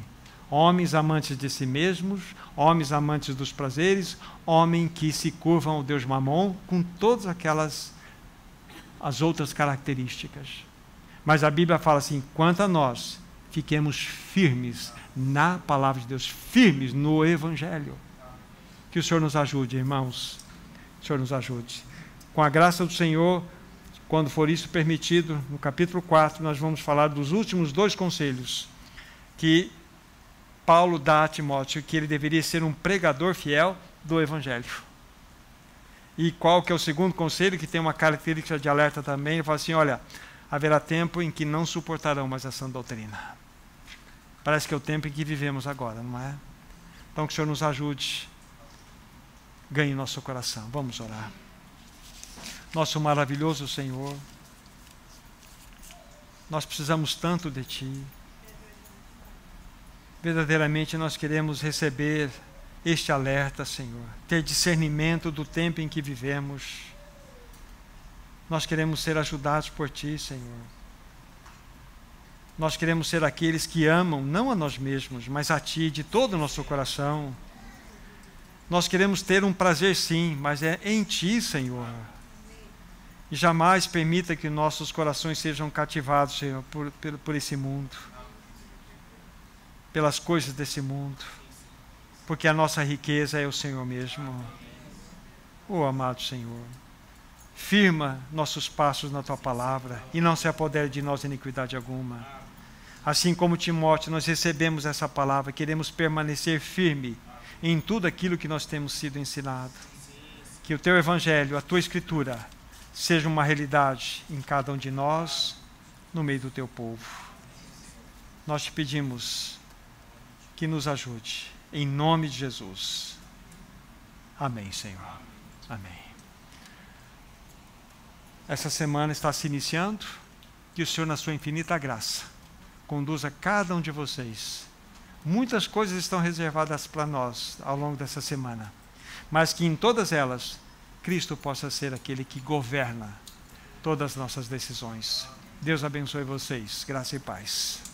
Homens amantes de si mesmos, homens amantes dos prazeres, homens que se curvam ao Deus Mamon, com todas as outras características. Mas a Bíblia fala assim, quanto a nós, fiquemos firmes na palavra de Deus, firmes no Evangelho. Que o Senhor nos ajude, irmãos. O Senhor nos ajude. Com a graça do Senhor, quando for isso permitido, no capítulo 4, nós vamos falar dos últimos 2 conselhos que Paulo dá a Timóteo, que ele deveria ser um pregador fiel do Evangelho. E qual que é o segundo conselho, que tem uma característica de alerta também? Ele fala assim, olha, haverá tempo em que não suportarão mais a sã doutrina. Parece que é o tempo em que vivemos agora, não é? Então que o Senhor nos ajude, ganhe nosso coração. Vamos orar. Nosso maravilhoso Senhor, nós precisamos tanto de Ti. Verdadeiramente nós queremos receber este alerta, Senhor, ter discernimento do tempo em que vivemos. Nós queremos ser ajudados por Ti, Senhor. Nós queremos ser aqueles que amam, não a nós mesmos, mas a Ti de todo o nosso coração. Nós queremos ter um prazer sim, mas é em Ti, Senhor. E jamais permita que nossos corações sejam cativados, Senhor, por esse mundo. pelas coisas desse mundo, porque a nossa riqueza é o Senhor mesmo. Oh, amado Senhor, firma nossos passos na Tua palavra e não se apodere de nós iniquidade alguma. Assim como Timóteo, nós recebemos essa palavra, queremos permanecer firme em tudo aquilo que nós temos sido ensinado. Que o Teu Evangelho, a Tua Escritura, seja uma realidade em cada um de nós, no meio do Teu povo. Nós te pedimos que nos ajude, em nome de Jesus. Amém, Senhor. Amém. Essa semana está se iniciando, que o Senhor, na sua infinita graça, conduza cada um de vocês. Muitas coisas estão reservadas para nós ao longo dessa semana, mas que em todas elas, Cristo possa ser aquele que governa todas as nossas decisões. Deus abençoe vocês. Graça e paz.